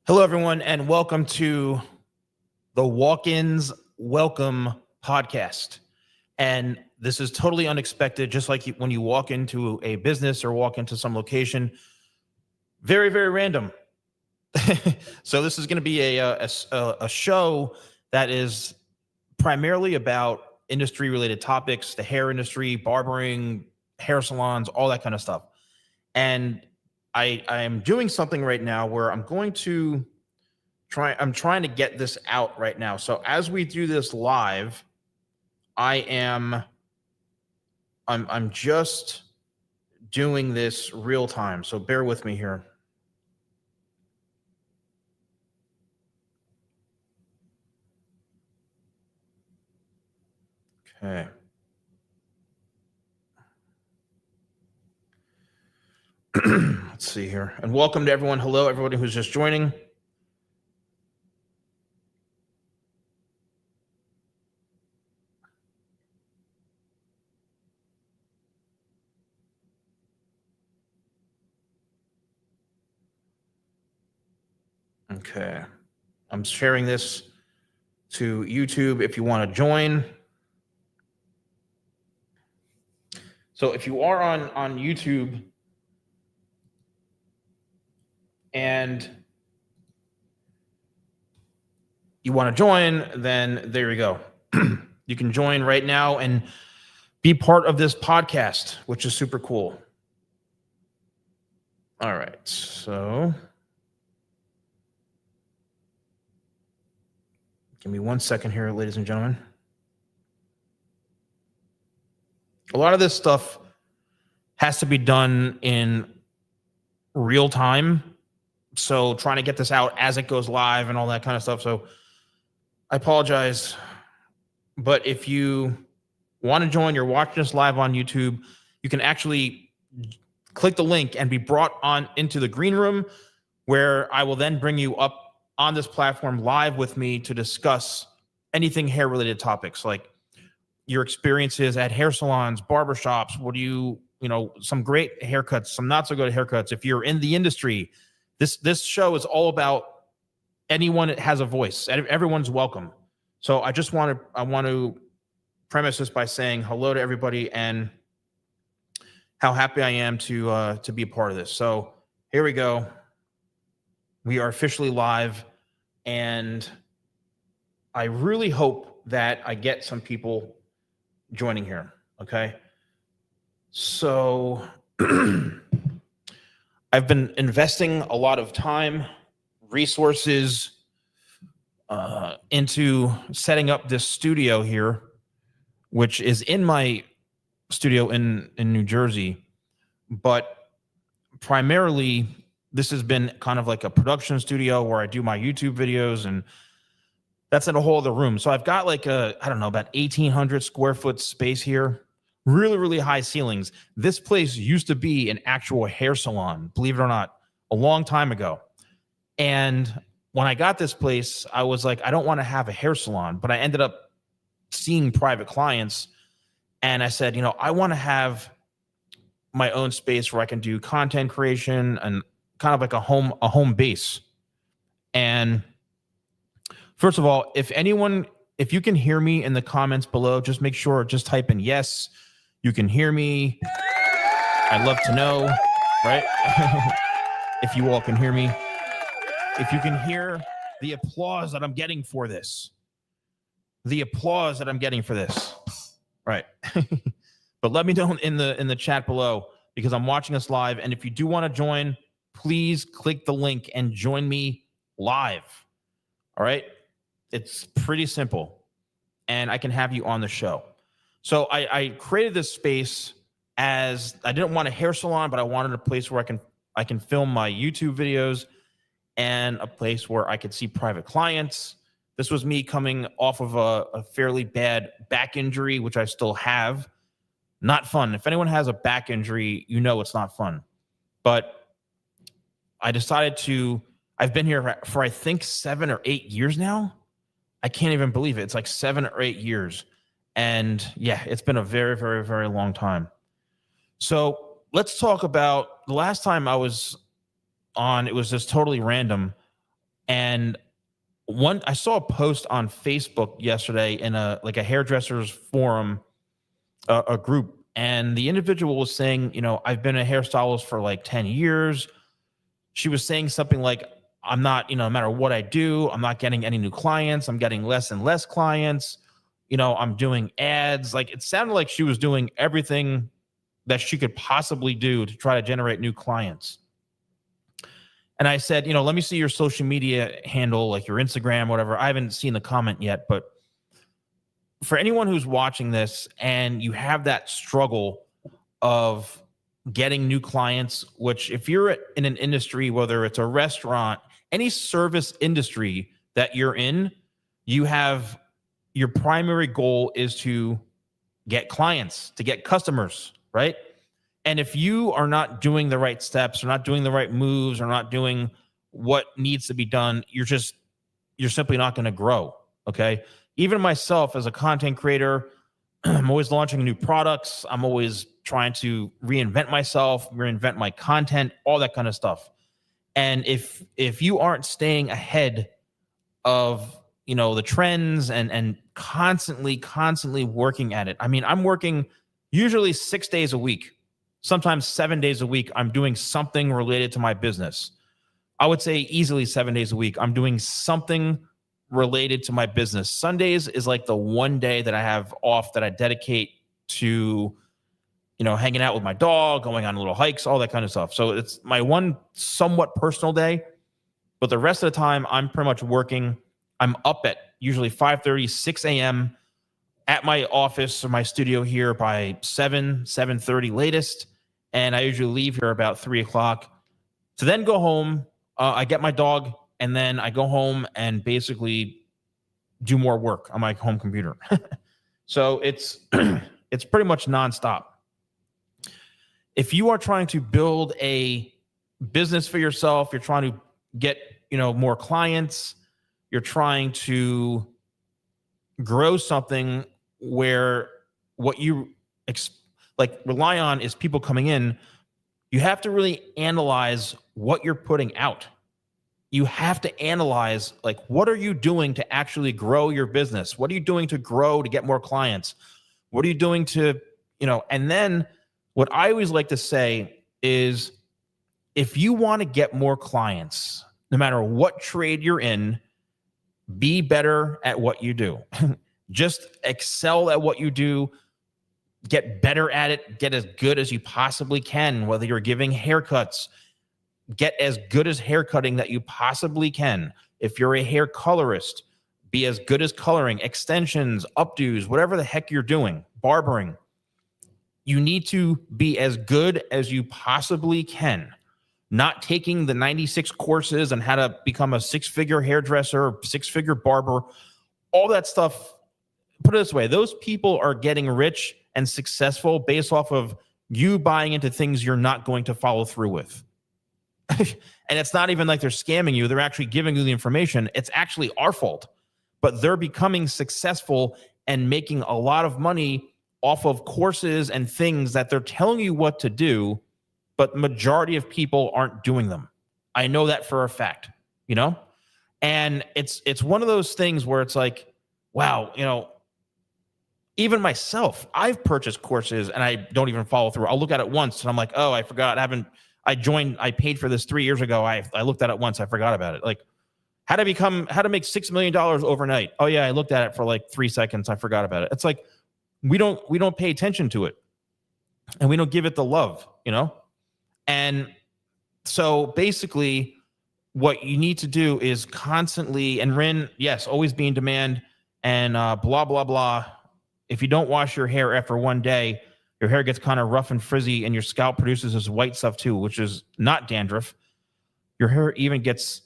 Hello, everyone, and welcome to the Walk-ins Welcome podcast. And this is totally unexpected, just like when you walk into a business or walk into some location. Very, very random. So this is going to be a show that is primarily about industry-related topics, the hair industry, barbering, hair salons, all that kind of stuff. And I am doing something right now where I'm trying to get this out right now. So as we do this live, I'm just doing this real time. So bear with me here. Okay. Let's see here. And welcome to everyone. Hello, everybody who's just joining. Okay. I'm sharing this to YouTube if you want to join. So if you are on YouTube and you want to join, then there you go. You can join right now and be part of this podcast, which is super cool. All right, so give me 1 second here, ladies and gentlemen. A lot of this stuff has to be done in real time. So trying to get this out as it goes live and all that kind of stuff. So I apologize. But if you want to join, you're watching us live on YouTube, you can actually click the link and be brought on into the green room, where I will then bring you up on this platform live with me to discuss anything hair related topics, like your experiences at hair salons, barbershops. What do you some great haircuts, some not so good haircuts. If you're in the industry, this show is all about anyone that has a voice. Everyone's welcome. So I want to premise this by saying hello to everybody and how happy I am to be a part of this. So here we go. We are officially live, and I really hope that I get some people joining here. Okay. So I've been investing a lot of time, resources into setting up this studio here, which is in my studio in New Jersey. But primarily, this has been kind of like a production studio where I do my YouTube videos, and that's in a whole other room. So I've got like about 1,800 square foot space here. Really, really high ceilings. This place used to be an actual hair salon, believe it or not, a long time ago. And when I got this place, I was like, I don't want to have a hair salon, but I ended up seeing private clients. And I said, I want to have my own space where I can do content creation and kind of like a home base. And first of all, if you can hear me in the comments below, just make sure, just type in yes, you can hear me. I'd love to know, right? If you all can hear me. If you can hear the applause that I'm getting for this. Right. But let me know in the chat below, because I'm watching us live. And if you do want to join, please click the link and join me live. All right. It's pretty simple, and I can have you on the show. So I created this space as I didn't want a hair salon, but I wanted a place where I can film my YouTube videos and a place where I could see private clients. This was me coming off of a fairly bad back injury, which I still have. Not fun. If anyone has a back injury, it's not fun. But I decided I've been here for I think 7 or 8 years now. I can't even believe it. It's like 7 or 8 years. And yeah, it's been a very, very, very long time. So let's talk about the last time I was on. It was just totally random. And I saw a post on Facebook yesterday in a hairdressers forum, a group, and the individual was saying, I've been a hairstylist for like 10 years. She was saying something like, I'm not, no matter what I do, I'm not getting any new clients. I'm getting less and less clients. I'm doing ads. Like, it sounded like she was doing everything that she could possibly do to try to generate new clients. And I said, let me see your social media handle, like your Instagram, whatever. I haven't seen the comment yet, but for anyone who's watching this and you have that struggle of getting new clients, which if you're in an industry, whether it's a restaurant, any service industry that you're in, you have your primary goal is to get clients, to get customers, right? And if you are not doing the right steps, or not doing the right moves, or not doing what needs to be done, you're simply not going to grow. Okay. Even myself as a content creator, I'm always launching new products. I'm always trying to reinvent myself, reinvent my content, all that kind of stuff. And if you aren't staying ahead of, the trends and constantly working at it. I mean, I'm working usually 6 days a week, sometimes 7 days a week. I'm doing something related to my business. I would say easily 7 days a week. I'm doing something related to my business. Sundays is like the one day that I have off that I dedicate to, hanging out with my dog, going on little hikes, all that kind of stuff. So it's my one somewhat personal day, but the rest of the time I'm pretty much working. I'm up at usually 5:30, 6 a.m. at my office or my studio here by 7:30 latest. And I usually leave here about 3 o'clock to then go home. I get my dog, and then I go home and basically do more work on my home computer. So it's it's pretty much nonstop. If you are trying to build a business for yourself, you're trying to get, more clients, you're trying to grow something where what you rely on is people coming in, you have to really analyze what you're putting out. You have to analyze, what are you doing to actually grow your business? What are you doing to grow, to get more clients? What are you doing to, and then what I always like to say is, if you want to get more clients, no matter what trade you're in, be better at what you do. Just excel at what you do. Get better at it. Get as good as you possibly can. Whether you're giving haircuts, get as good as haircutting that you possibly can. If you're a hair colorist, be as good as coloring, extensions, updos, whatever the heck you're doing, barbering. You need to be as good as you possibly can. Not taking the 96 courses on how to become a six-figure hairdresser, six-figure barber, all that stuff. Put it this way, those people are getting rich and successful based off of you buying into things you're not going to follow through with. And it's not even like they're scamming you. They're actually giving you the information. It's actually our fault. But they're becoming successful and making a lot of money off of courses and things that they're telling you what to do, but majority of people aren't doing them. I know that for a fact, And it's one of those things where it's like, wow, even myself, I've purchased courses and I don't even follow through. I'll look at it once and I'm like, oh, I forgot. I paid for this 3 years ago. I looked at it once. I forgot about it. Like how to make $6 million overnight. Oh yeah. I looked at it for like 3 seconds. I forgot about it. It's like, we don't pay attention to it and we don't give it the love, And so basically what you need to do is constantly, and Rin, yes, always be in demand and blah, blah, blah. If you don't wash your hair after one day, your hair gets kind of rough and frizzy and your scalp produces this white stuff too, which is not dandruff. Your hair even gets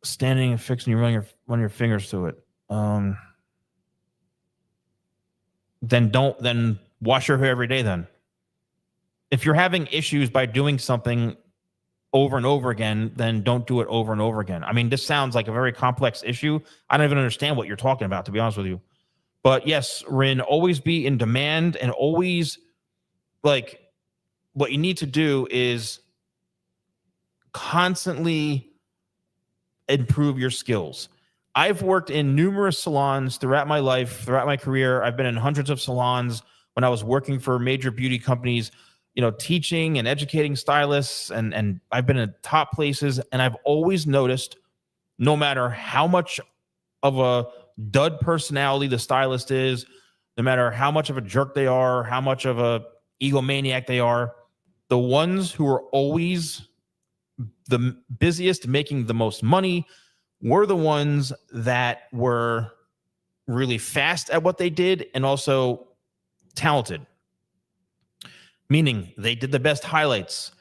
standing and fixed and you run your fingers through it. Then wash your hair every day then. If you're having issues by doing something over and over again, then don't do it over and over again. I mean, this sounds like a very complex issue. I don't even understand what you're talking about, to be honest with you. But yes, Rin, always be in demand and always, what you need to do is constantly improve your skills. I've worked in numerous salons throughout my life, throughout my career. I've been in hundreds of salons when I was working for major beauty companies, teaching and educating stylists, and I've been in top places, and I've always noticed, no matter how much of a dud personality the stylist is, no matter how much of a jerk they are, how much of a egomaniac they are, the ones who are always the busiest, making the most money, were the ones that were really fast at what they did and also talented. Meaning they did the best highlights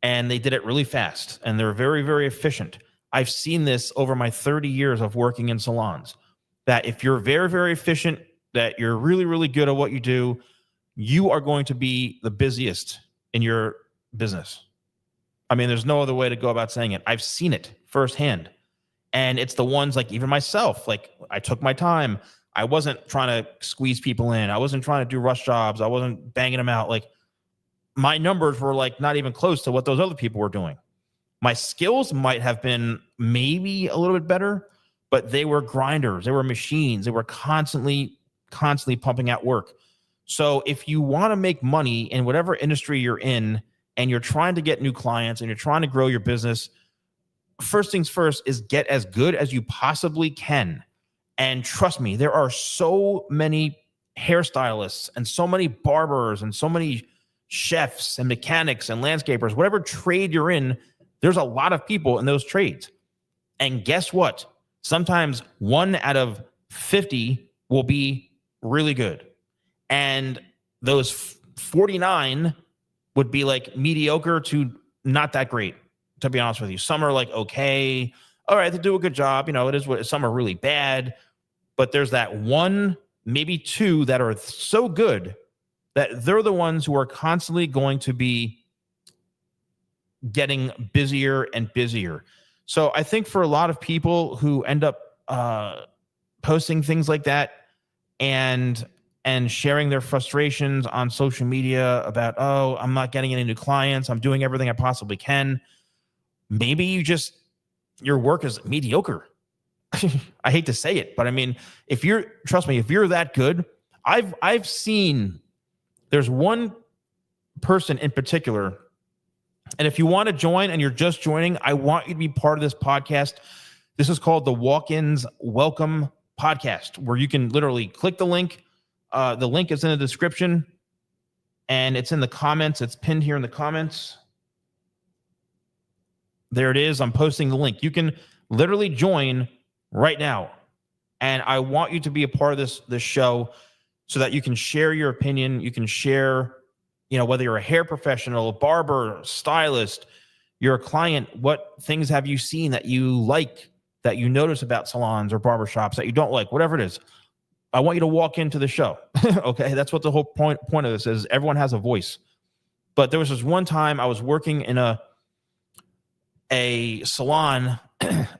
and they did it really fast and they're very, very efficient. I've seen this over my 30 years of working in salons, that if you're very, very efficient, that you're really, really good at what you do, you are going to be the busiest in your business. I mean, there's no other way to go about saying it. I've seen it firsthand. And it's the ones like even myself, like I took my time. I wasn't trying to squeeze people in. I wasn't trying to do rush jobs. I wasn't banging them out. Like my numbers were like not even close to what those other people were doing. My skills might have been maybe a little bit better, but they were grinders. They were machines. They were constantly pumping out work. So if you want to make money in whatever industry you're in and you're trying to get new clients and you're trying to grow your business, first things first is get as good as you possibly can. And trust me, there are so many hairstylists and so many barbers and so many chefs and mechanics and landscapers, whatever trade you're in, there's a lot of people in those trades. And guess what? Sometimes 1 out of 50 will be really good. And those 49 would be like mediocre to not that great, to be honest with you. Some are like, okay, all right, they do a good job. It is what some are really bad, but there's that 1, maybe 2 that are so good that they're the ones who are constantly going to be getting busier and busier. So I think for a lot of people who end up posting things like that and sharing their frustrations on social media about, oh, I'm not getting any new clients, I'm doing everything I possibly can, maybe your work is mediocre. I hate to say it, but I mean, trust me, if you're that good, I've seen, there's one person in particular, and if you want to join and you're just joining, I want you to be part of this podcast. This is called the Walk-Ins Welcome Podcast, where you can literally click the link. The link is in the description and it's in the comments. It's pinned here in the comments. There it is. I'm posting the link. You can literally join right now. And I want you to be a part of this show so that you can share your opinion. You can share, whether you're a hair professional, barber, stylist, you're a client, what things have you seen that you like, that you notice about salons or barbershops that you don't like, whatever it is. I want you to walk into the show. Okay. That's what the whole point of this is. Everyone has a voice. But there was this one time I was working in a salon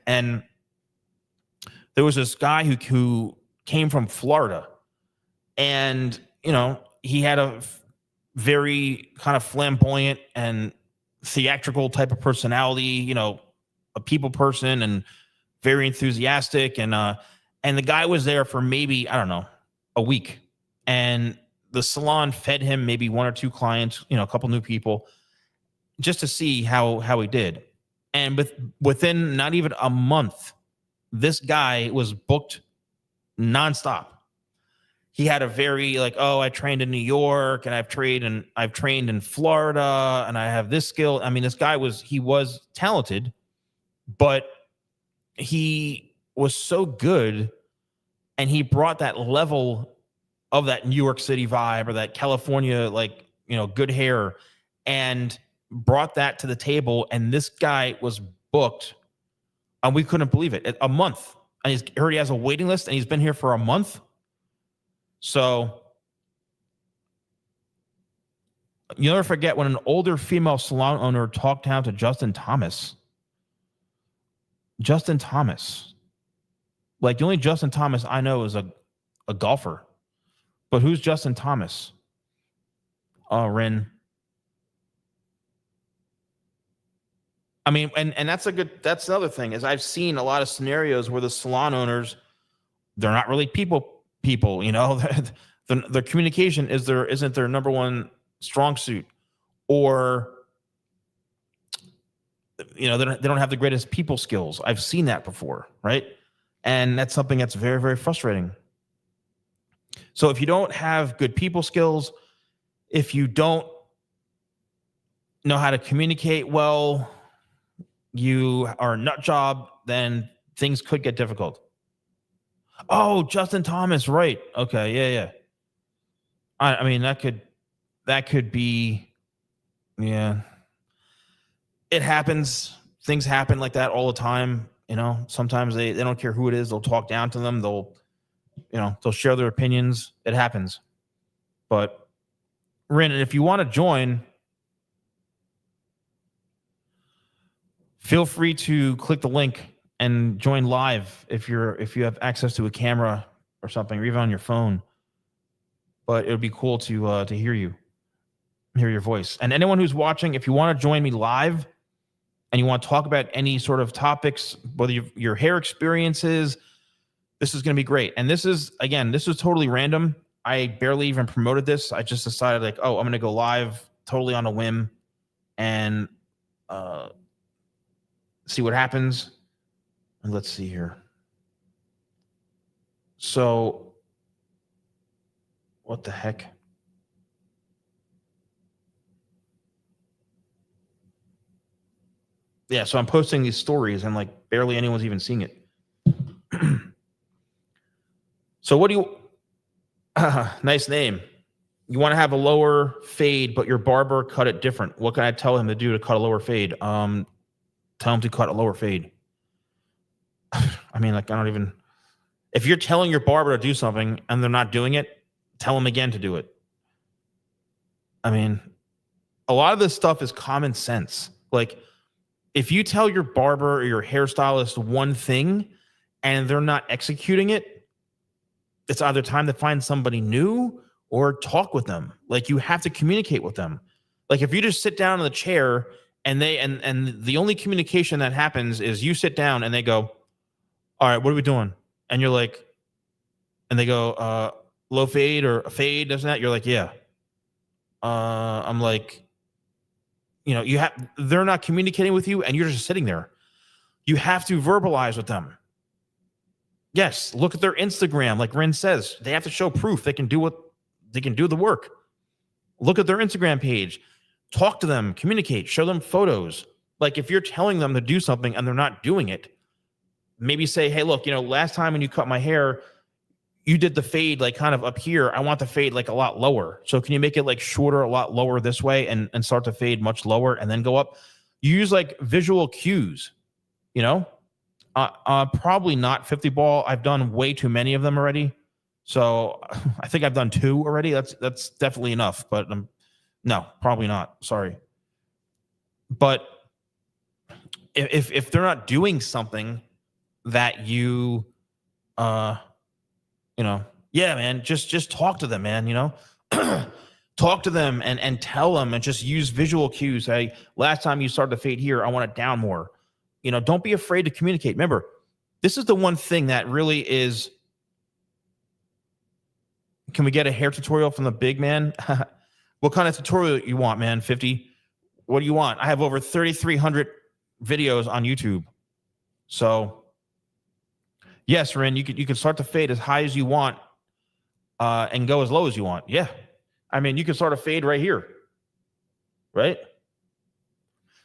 and there was this guy who came from Florida, and, he had a very kind of flamboyant and theatrical type of personality, a people person and very enthusiastic. And the guy was there for maybe, I don't know, a week. And the salon fed him maybe 1 or 2 clients, a couple new people, just to see how he did. And within not even a month, this guy was booked nonstop. He had a very I trained in New York and I've trained in Florida and I have this skill. I mean, this guy was talented, but he was so good and he brought that level of that New York City vibe or that California, good hair, and brought that to the table. And this guy was booked and we couldn't believe it. A month. And he's heard he has a waiting list and he's been here for a month. So you'll never forget when an older female salon owner talked down to Justin Thomas. Justin Thomas. The only Justin Thomas I know is a golfer. But who's Justin Thomas? Oh, Rin. I mean, and that's another thing is I've seen a lot of scenarios where the salon owners, they're not really people, you know, their communication isn't their number one strong suit, or you know, they don't have the greatest people skills. I've seen that before, right? And that's something that's very, very frustrating. So if you don't have good people skills, if you don't know how to communicate well, you are a nut job, then things could get difficult. Oh, Justin Thomas, right? Okay, yeah. I mean that could be, yeah. It happens. Things happen like that all the time. You know, sometimes they don't care who it is. They'll talk down to them. They'll share their opinions. It happens. But Rin, if you want to join, feel free to click the link and join live if you have access to a camera or something, or even on your phone. But it would be cool to hear your voice. And anyone who's watching, if you want to join me live and you want to talk about any sort of topics, whether your hair experiences, this is going to be great. And this is totally random. I barely even promoted this. I just decided like, oh, I'm going to go live totally on a whim and see what happens. And let's see here. So what the heck? Yeah, so I'm posting these stories and like barely anyone's even seeing it. So what do you nice name. You want to have a lower fade, but your barber cut it different. What can I tell him to do to cut a lower fade? Tell him to cut a lower fade. I mean, like, if you're telling your barber to do something and they're not doing it, tell them again to do it. I mean, a lot of this stuff is common sense. Like, if you tell your barber or your hairstylist one thing and they're not executing it, it's either time to find somebody new or talk with them. Like, you have to communicate with them. Like, if you just sit down in the chair and the only communication that happens is you sit down and they go, all right, what are we doing? And you're like, and they go, low fade or a fade, doesn't that? You're like, yeah. I'm like, they're not communicating with you and you're just sitting there. You have to verbalize with them. Yes, look at their Instagram. Like Rin says, they have to show proof they can do the work. Look at their Instagram page, talk to them, communicate, show them photos. Like, if you're telling them to do something and they're not doing it, maybe say, hey, look, last time when you cut my hair, you did the fade like kind of up here. I want the fade like a lot lower. So can you make it like shorter, a lot lower this way and start to fade much lower and then go up? You use like visual cues, probably not 50 ball. I've done way too many of them already. So I think I've done 2 already. That's definitely enough, but no, probably not. Sorry. But if they're not doing something that yeah, man, just talk to them, man, talk to them and tell them and just use visual cues. Hey, last time you started to fade here, I want it down more. Don't be afraid to communicate. Remember, this is the one thing that really is. Can we get a hair tutorial from the big man? What kind of tutorial you want, man? 50? What do you want? I have over 3,300 videos on YouTube. So yes, Ren, you can start to fade as high as you want and go as low as you want. Yeah. I mean, you can start a fade right here, right?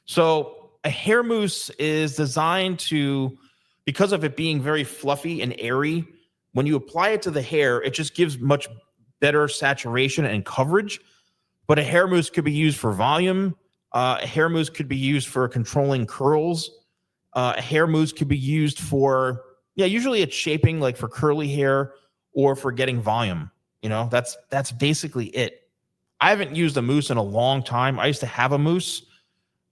So a hair mousse is designed to, because of it being very fluffy and airy, when you apply it to the hair, it just gives much better saturation and coverage. But a hair mousse could be used for volume. A hair mousse could be used for controlling curls. A hair mousse could be used for, usually it's shaping, like for curly hair or for getting volume. That's basically it. I haven't used a mousse in a long time. I used to have a mousse,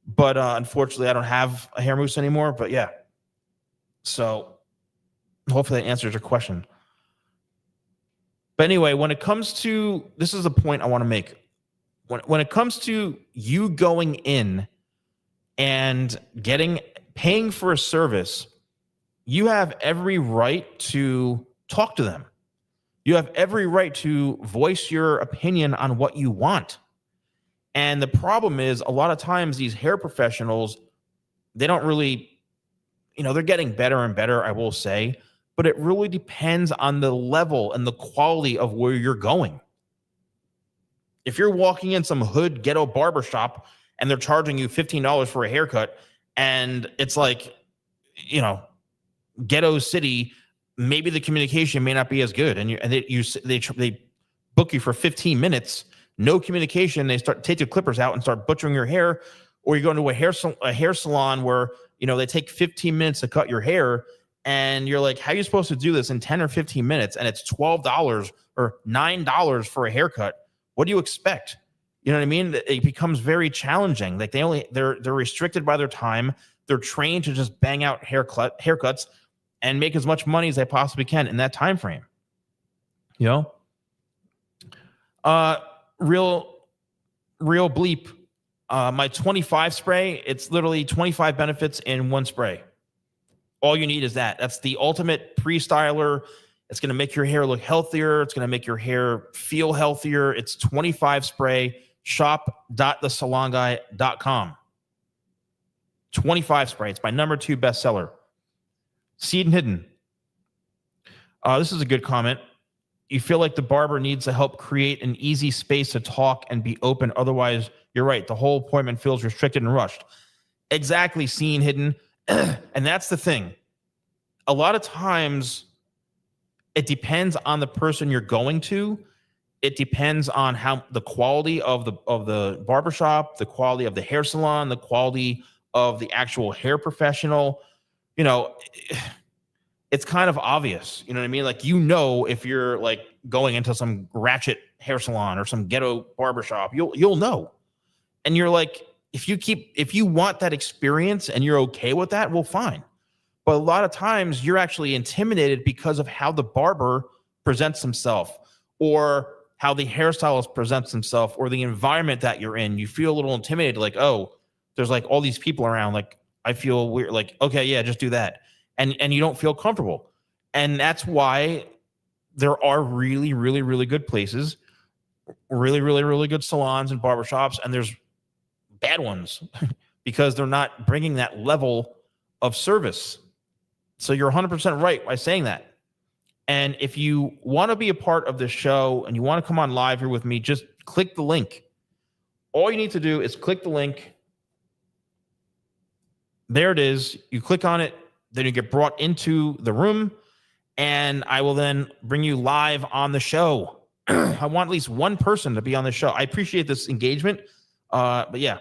but unfortunately I don't have a hair mousse anymore. But yeah, so hopefully that answers your question. But anyway, when it comes to, this is the point I want to make. When it comes to you going in and paying for a service, you have every right to talk to them. You have every right to voice your opinion on what you want. And the problem is, a lot of times these hair professionals, they don't really, they're getting better and better, I will say, but it really depends on the level and the quality of where you're going. If you're walking in some hood ghetto barbershop and they're charging you $15 for a haircut, and it's like, ghetto city, maybe the communication may not be as good, and they book you for 15 minutes, no communication. They take the clippers out and start butchering your hair, or you go into a hair salon where they take 15 minutes to cut your hair, and you're like, how are you supposed to do this in 10 or 15 minutes? And it's $12 or $9 for a haircut. What do you expect? You know what I mean? It becomes very challenging. Like they're restricted by their time. They're trained to just bang out haircuts and make as much money as they possibly can in that time frame. Real bleep. My 25 spray, it's literally 25 benefits in one spray. All you need is that. That's the ultimate pre-styler. It's going to make your hair look healthier. It's going to make your hair feel healthier. It's 25 spray. Shop.thesalonguy.com. 25 spray. It's my number 2 bestseller. Seed and Hidden. This is a good comment. You feel like the barber needs to help create an easy space to talk and be open. Otherwise, you're right. The whole appointment feels restricted and rushed. Exactly, Seen Hidden. And that's the thing. A lot of times, it depends on the person you're going to. It depends on how the quality of the barbershop, the quality of the hair salon, the quality of the actual hair professional. It's kind of obvious. You know what I mean? Like, if you're like going into some ratchet hair salon or some ghetto barbershop, you'll know. And you're like, if you want that experience and you're okay with that, well, fine. But a lot of times you're actually intimidated because of how the barber presents himself, or how the hairstylist presents himself, or the environment that you're in. You feel a little intimidated, like, oh, there's like all these people around. Like, I feel weird. Like, okay, yeah, just do that. And you don't feel comfortable. And that's why there are really, really, really good places, really, really, really good salons and barbershops, and there's bad ones because they're not bringing that level of service. So you're 100% right by saying that. And if you want to be a part of the show and you want to come on live here with me, just click the link. All you need to do is click the link. There it is. You click on it, then you get brought into the room, and I will then bring you live on the show. I want at least one person to be on the show. I appreciate this engagement. But yeah,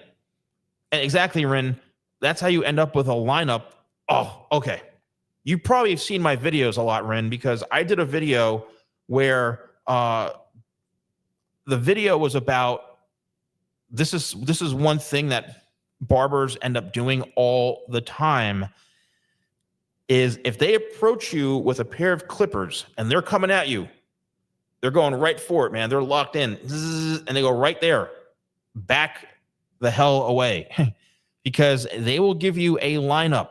exactly, Rin. That's how you end up with a lineup. Oh, okay. You probably have seen my videos a lot, Rin, because I did a video where the video was about, this is one thing that barbers end up doing all the time, is if they approach you with a pair of clippers and they're coming at you, they're going right for it, man. They're locked in, and they go right there. Back the hell away, because they will give you a lineup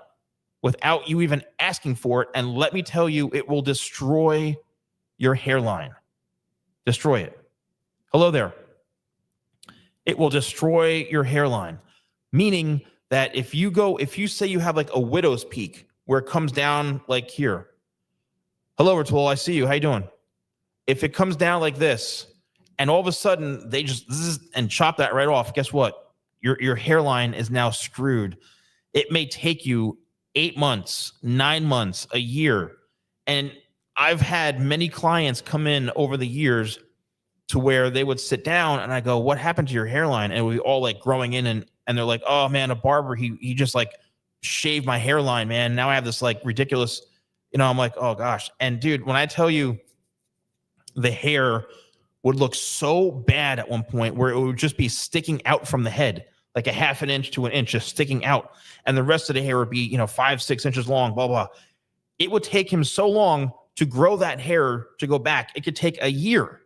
without you even asking for it. And let me tell you, it will destroy your hairline. Destroy it. Hello there. It will destroy your hairline. Meaning that if you say you have like a widow's peak where it comes down like here. Hello, Ratul, I see you. How you doing? If it comes down like this, and all of a sudden they just and chop that right off, guess what? Your hairline is now screwed. It may take you 8 months, 9 months, a year. And I've had many clients come in over the years to where they would sit down and I go, what happened to your hairline? And we all like growing in, and they're like, oh man, a barber, he just like shaved my hairline, man. Now I have this like ridiculous, I'm like, oh gosh. And dude, when I tell you the hair would look so bad at one point where it would just be sticking out from the head, like a half an inch to an inch, just sticking out. And the rest of the hair would be, 5-6 inches long, blah, blah. It would take him so long to grow that hair to go back. It could take a year.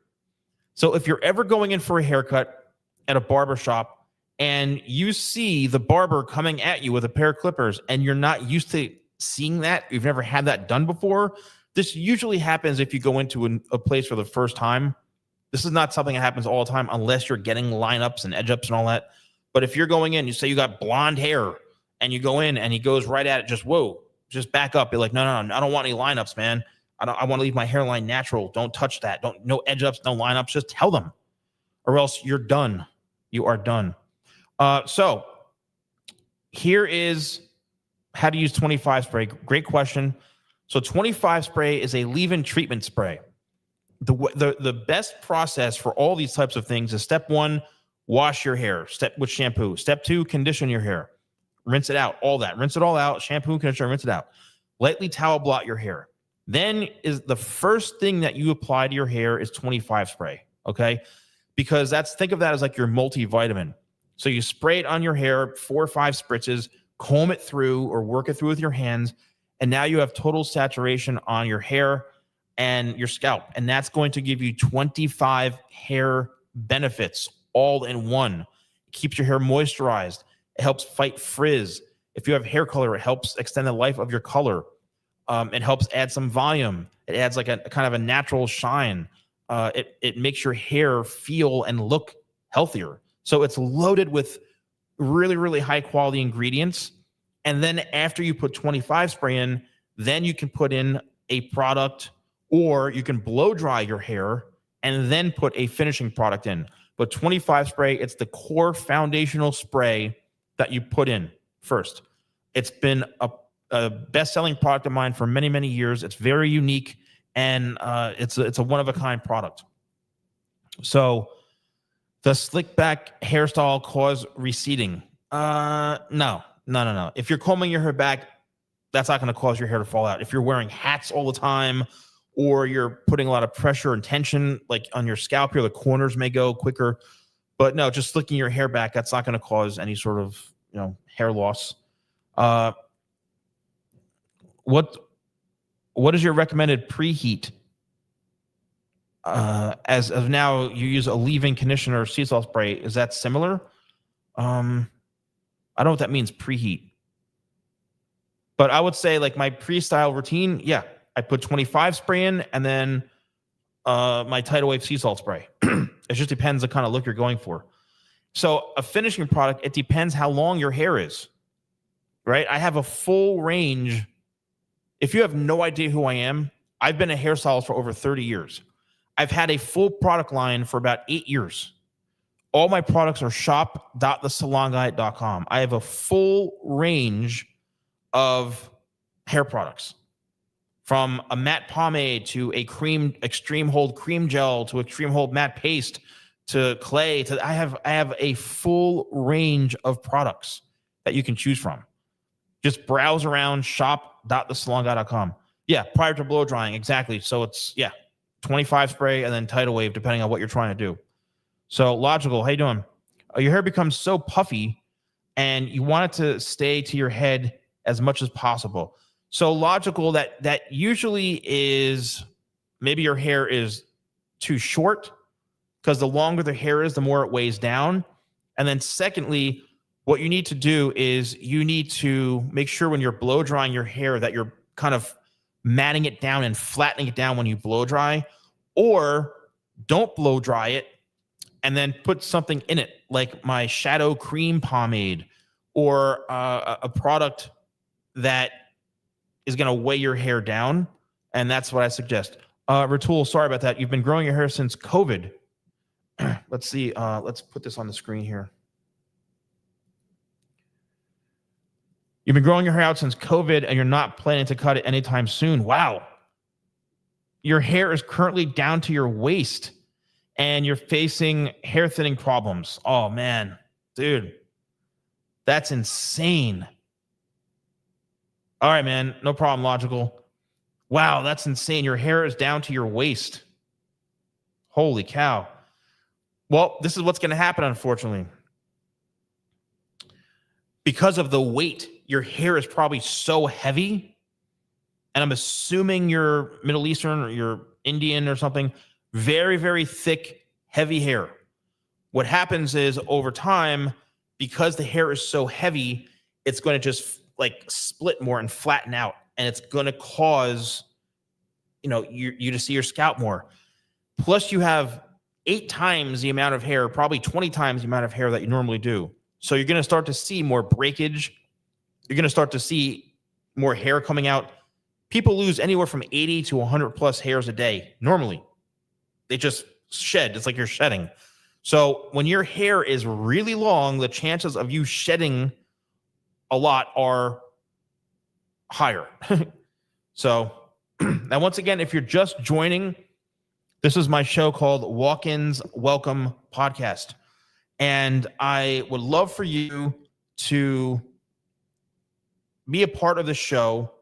So if you're ever going in for a haircut at a barbershop and you see the barber coming at you with a pair of clippers and you're not used to seeing that, you've never had that done before, this usually happens if you go into a place for the first time. This is not something that happens all the time unless you're getting lineups and edge ups and all that. But if you're going in, you say you got blonde hair and you go in and he goes right at it, just whoa, just back up. You're like, no, I don't want any lineups, man. I want to leave my hairline natural. Don't touch that. No edge ups, no lineups. Just tell them, or else you're done. You are done. So here is how to use 25 spray. Great question. So 25 spray is a leave-in treatment spray. The best process for all these types of things is step 1, wash your hair with shampoo. Step 2, condition your hair. Rinse it out, all that. Rinse it all out, shampoo, conditioner, rinse it out. Lightly towel blot your hair. Then is the first thing that you apply to your hair is 25 spray, okay? Because think of that as like your multivitamin. So you spray it on your hair, 4 or 5 spritzes, comb it through or work it through with your hands, and now you have total saturation on your hair and your scalp. And that's going to give you 25 hair benefits all in one. It keeps your hair moisturized. It helps fight frizz. If you have hair color, it helps extend the life of your color. It helps add some volume. It adds like a kind of a natural shine. It makes your hair feel and look healthier. So it's loaded with really, really high quality ingredients. And then after you put 25 spray in, then you can put in a product, or you can blow dry your hair and then put a finishing product in. But 25 spray, it's the core foundational spray that you put in first. It's been a best-selling product of mine for many, many years. It's very unique, and it's a one-of-a-kind product. So the slick back hairstyle cause receding? No. If you're combing your hair back, that's not going to cause your hair to fall out. If you're wearing hats all the time, or you're putting a lot of pressure and tension like on your scalp here, the corners may go quicker. But no, just slicking your hair back, that's not going to cause any sort of hair loss. What is your recommended preheat? As of now, you use a leave-in conditioner or sea salt spray. Is that similar? I don't know what that means, preheat. But I would say like my pre-style routine, yeah, I put 25 spray in and then my Tidal Wave sea salt spray. It just depends the kind of look you're going for. So a finishing product, it depends how long your hair is, right? I have a full range. If you have no idea who I am, I've been a hairstylist for over 30 years. I've had a full product line for about 8 years. All my products are shop.thesalonguy.com. I have a full range of hair products, from a matte pomade to a extreme hold cream gel to extreme hold matte paste to clay. I have a full range of products that you can choose from. Just browse around shop.thesalonguy.com. Yeah, prior to blow drying, exactly. So it's 25 spray and then Tidal Wave, depending on what you're trying to do. So Logical, how you doing? Your hair becomes so puffy and you want it to stay to your head as much as possible. So Logical, that usually is maybe your hair is too short, because the longer the hair is, the more it weighs down. And then secondly, what you need to do is you need to make sure when you're blow drying your hair that you're kind of matting it down and flattening it down when you blow dry, or don't blow dry it and then put something in it like my shadow cream pomade or a product that is going to weigh your hair down. And that's what I suggest. Ratul, sorry about that. You've been growing your hair since COVID. Let's see. Let's put this on the screen here. You've been growing your hair out since COVID and you're not planning to cut it anytime soon. Wow. Your hair is currently down to your waist and you're facing hair thinning problems. Oh man, dude, that's insane. All right, man. No problem. Logical. Wow, that's insane. Your hair is down to your waist. Holy cow. Well, this is what's going to happen, unfortunately. Because of the weight, your hair is probably so heavy. And I'm assuming you're Middle Eastern or you're Indian or something. Very, very thick, heavy hair. What happens is over time, because the hair is so heavy, it's going to just like split more and flatten out, and it's going to cause, you to see your scalp more. Plus, you have 8 times the amount of hair, probably 20 times the amount of hair that you normally do. So you're going to start to see more breakage. You're going to start to see more hair coming out. People lose anywhere from 80 to 100 plus hairs a day. Normally, they just shed. It's like you're shedding. So when your hair is really long, the chances of you shedding a lot are higher. So, and once again, if you're just joining, this is my show called Walk-Ins Welcome Podcast. And I would love for you to be a part of the show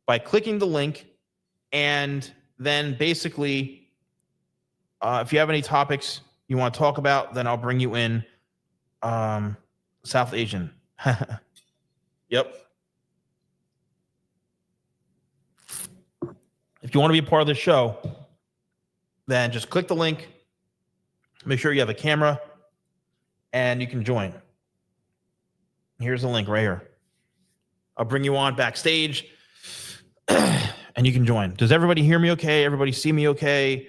by clicking the link. And then basically, if you have any topics you want to talk about, then I'll bring you in. South Asian. Yep. If you want to be a part of the show, then just click the link. Make sure you have a camera, and you can join. Here's the link right here. I'll bring you on backstage, and you can join. Does everybody hear me okay? Everybody see me okay?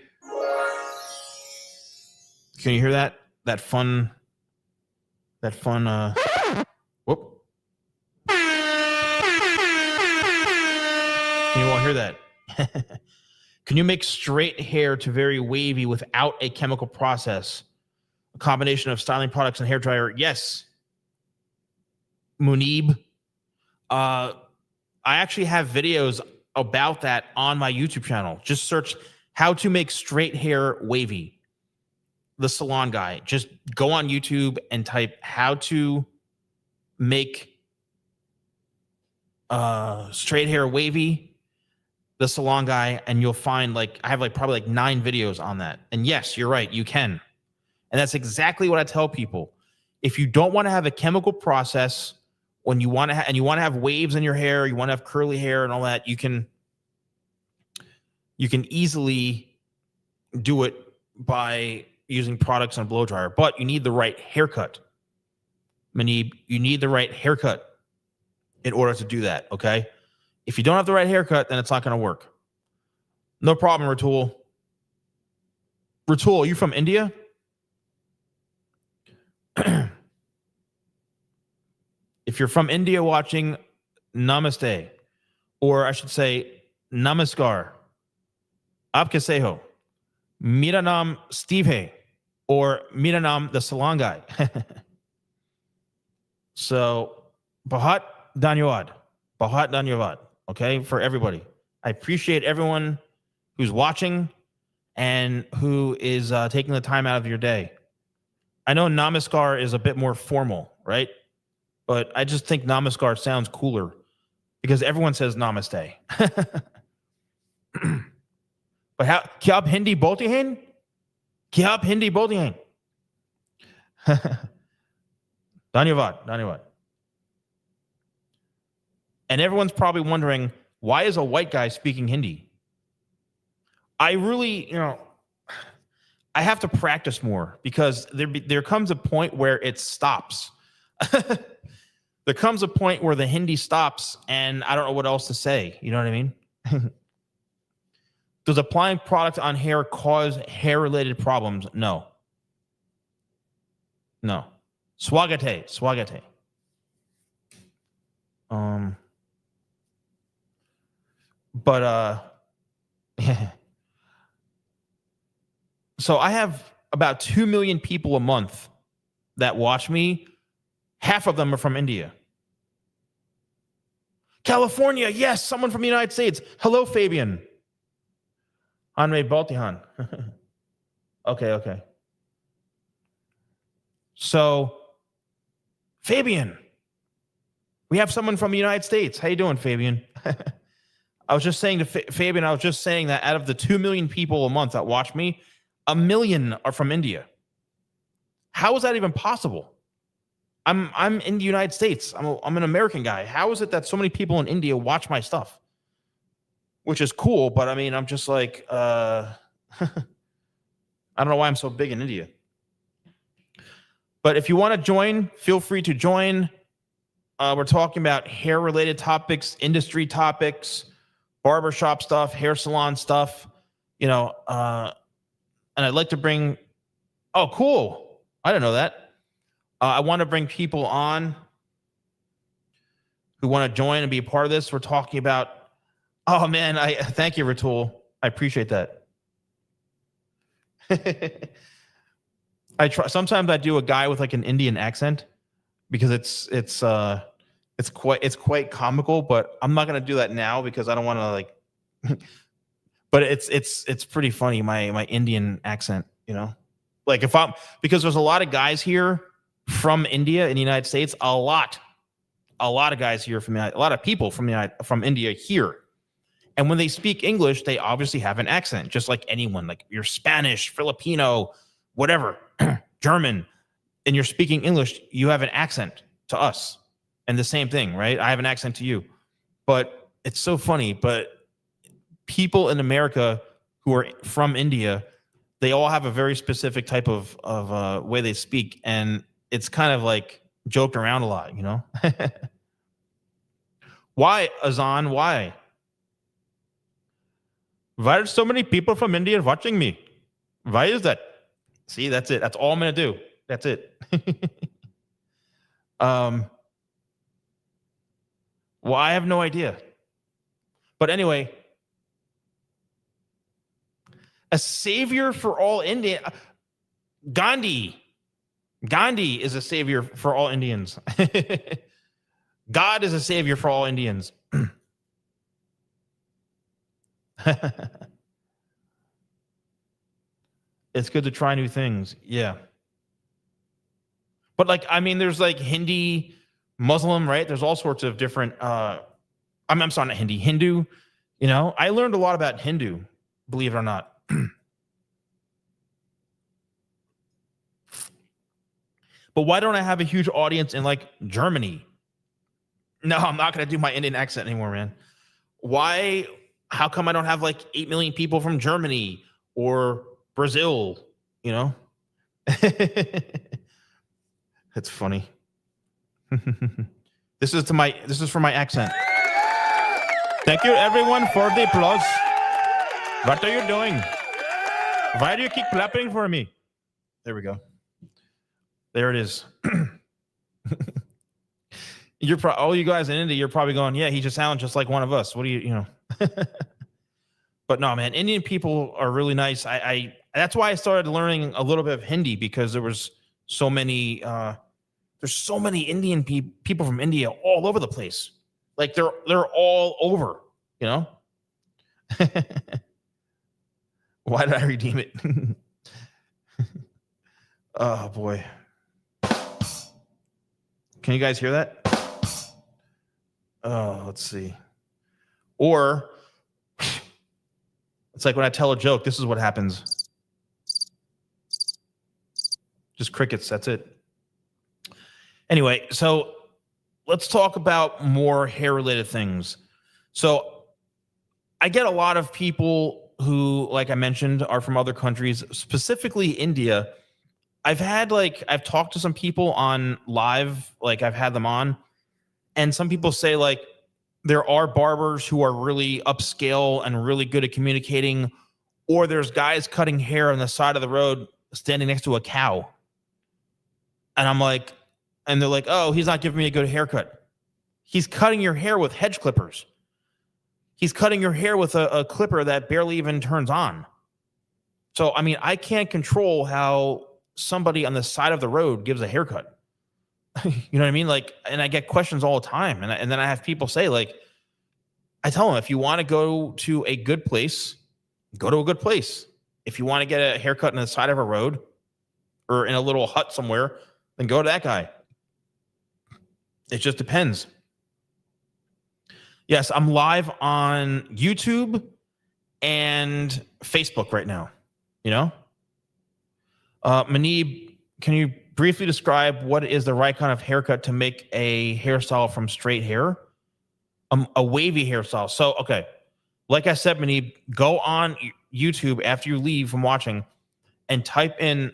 Can you hear that? That fun, whoop. Can you all hear that? Can you make straight hair to very wavy without a chemical process? A combination of styling products and hair dryer? Yes. Munib. I actually have videos about that on my YouTube channel. Just search how to make straight hair wavy. The Salon Guy. Just go on YouTube and type how to make straight hair wavy, the Salon Guy, and you'll find I have probably 9 videos on that. And yes, you're right, you can. And that's exactly what I tell people. If you don't want to have a chemical process, when you want to and you want to have waves in your hair, you want to have curly hair and all that, you can easily do it by using products on a blow dryer. But you need the right haircut. Manib, you need the right haircut in order to do that, okay? If you don't have the right haircut, then it's not going to work. No problem, Ratul. Ratul, are you from India? If you're from India watching, namaste. Or I should say, namaskar. Aap kaise ho? Mera naam Steve hai. Or mera naam the Salon Guy. So, Bahat Dhanyawad. Bahat Dhanyawad. Okay, for everybody. I appreciate everyone who's watching and who is taking the time out of your day. I know namaskar is a bit more formal, right? But I just think namaskar sounds cooler because everyone says namaste. But how? Kya aap Hindi bolte hain? Kya aap Hindi bolte hain? Dhanyavad. And everyone's probably wondering, why is a white guy speaking Hindi? I really, I have to practice more because there comes a point where it stops. There comes a point where the Hindi stops and I don't know what else to say. You know what I mean? Does applying product on hair cause hair-related problems? No. Swagate. So I have about 2 million people a month that watch me. Half of them are from India. California, yes, someone from the United States. Hello, Fabian. Andre Baltihan. Okay. So, Fabian, we have someone from the United States. How you doing, Fabian? I was just saying to Fabian, that out of the 2 million people a month that watch me, 1 million are from India. How is that even possible? I'm in the United States. I'm an American guy. How is it that so many people in India watch my stuff? Which is cool, but I mean, I'm just like, I don't know why I'm so big in India. But if you want to join, feel free to join. We're talking about hair-related topics, industry topics, barbershop stuff, hair salon stuff, and I'd like to bring, oh, cool. I didn't know that. I want to bring people on who want to join and be a part of this. We're talking about, oh man, thank you, Ratul. I appreciate that. Sometimes I do a guy with like an Indian accent because it's quite comical, but I'm not gonna do that now because I don't want to like. But it's pretty funny, my Indian accent, like because there's a lot of guys here from India in the United States, a lot of guys here a lot of people from India here, and when they speak English, they obviously have an accent, just like anyone, like you're Spanish, Filipino, whatever, German, and you're speaking English, you have an accent to us, and the same thing, right? I have an accent to you, but it's so funny, but people in America who are from India, they all have a very specific type of way they speak, and it's kind of like joked around a lot, Why, Azan? Why? Why are so many people from India watching me? Why is that? See, that's it. That's all I'm gonna do. That's it. Well, I have no idea. But anyway, a savior for all Indian. Gandhi is a savior for all Indians. God is a savior for all Indians. It's good to try new things. Yeah. But there's like Hindi, Muslim, right? There's all sorts of different I'm sorry, not Hindi, Hindu. I learned a lot about Hindu, believe it or not. But why don't I have a huge audience in like Germany? No, I'm not going to do my Indian accent anymore, man. Why? How come I don't have like 8 million people from Germany or Brazil? It's funny. This is for my accent. Thank you, everyone, for the applause. What are you doing? Why do you keep clapping for me? There we go. There it is. All you guys in India, you're probably going, yeah, he just sounds just like one of us. What do you? But no, man, Indian people are really nice. That's why I started learning a little bit of Hindi, because there was so many. There's so many Indian people from India all over the place. Like they're all over. Why did I redeem it? Oh boy. Can you guys hear that? Oh, let's see. Or it's like when I tell a joke, this is what happens. Just crickets, that's it. Anyway, so let's talk about more hair-related things. So I get a lot of people who, like I mentioned, are from other countries, specifically India. I've talked to some people on live, like I've had them on, and some people say like there are barbers who are really upscale and really good at communicating, or there's guys cutting hair on the side of the road standing next to a cow. And I'm like, and they're like, oh, he's not giving me a good haircut. He's cutting your hair with hedge clippers. He's cutting your hair with a clipper that barely even turns on. So, I can't control how somebody on the side of the road gives a haircut. You know what I mean? Like, and I get questions all the time. And then I have people say, like, I tell them, if you want to go to a good place, go to a good place. If you want to get a haircut on the side of a road or in a little hut somewhere, then go to that guy. It just depends. Yes, I'm live on YouTube and Facebook right now. Manib, can you briefly describe what is the right kind of haircut to make a hairstyle from straight hair? A wavy hairstyle. So, okay. Like I said, Manib, go on YouTube after you leave from watching and type in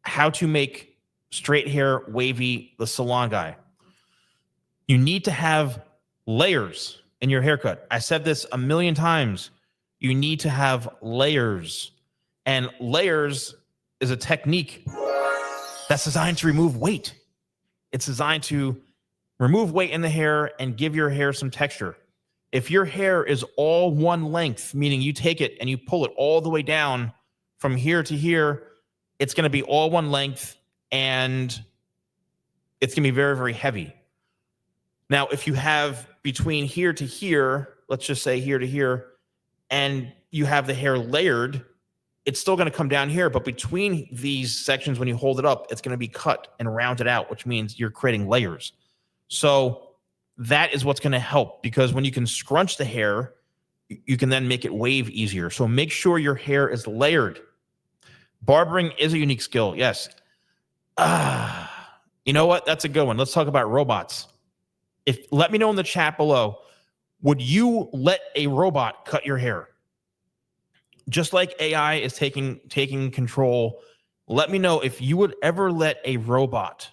how to make straight hair, wavy, the salon guy. You need to have layers in your haircut. I said this a million times. You need to have layers. And layers is a technique that's designed to remove weight. It's designed to remove weight in the hair and give your hair some texture. If your hair is all one length, meaning you take it and you pull it all the way down from here to here, it's going to be all one length and it's going to be very, very heavy. Now, if you have between here to here, let's just say here to here, and you have the hair layered, it's still going to come down here, but between these sections, when you hold it up, it's going to be cut and rounded out, which means you're creating layers. So that is what's going to help, because when you can scrunch the hair, you can then make it wave easier. So make sure your hair is layered. Barbering is a unique skill. Yes. You know what? That's a good one. Let's talk about robots. Let me know in the chat below, would you let a robot cut your hair? Just like AI is taking control, let me know if you would ever let a robot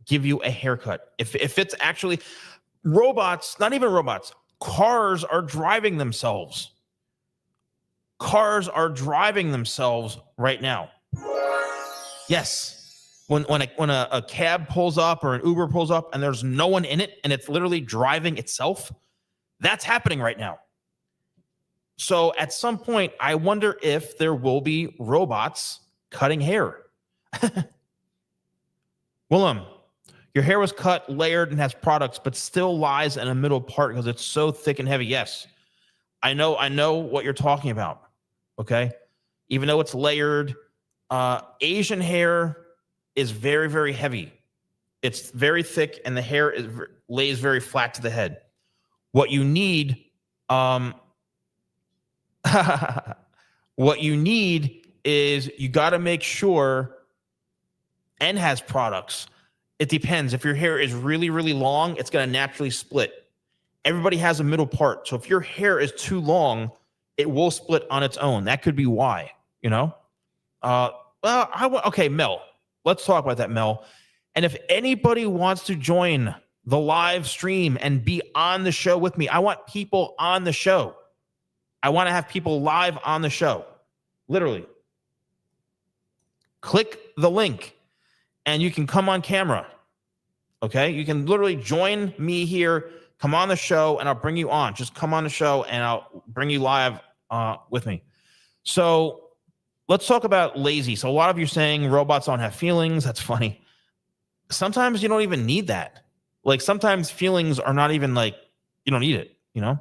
give you a haircut. If it's actually robots, not even robots, cars are driving themselves. Cars are driving themselves right now. Yes. When a cab pulls up or an Uber pulls up and there's no one in it and it's literally driving itself, that's happening right now. So at some point, I wonder if there will be robots cutting hair. Willem, your hair was cut, layered, and has products, but still lies in a middle part because it's so thick and heavy. Yes, I know what you're talking about. Okay, even though it's layered, Asian hair is very, very heavy. It's very thick, and the hair lays very flat to the head. What you need, what you need is you got to make sure, and has products. It depends. If your hair is really, really long, it's going to naturally split. Everybody has a middle part. So if your hair is too long, it will split on its own. That could be why, you know? Okay, Mel, let's talk about that, Mel. And if anybody wants to join the live stream and be on the show with me, I want people on the show. I want to have people live on the show. Literally. Click the link and you can come on camera. Okay? You can literally join me here, come on the show, and I'll bring you on. Just come on the show and I'll bring you live with me. So let's talk about lazy. So a lot of you are saying robots don't have feelings. That's funny. Sometimes you don't even need that. Like sometimes feelings are not even like, you don't need it, you know?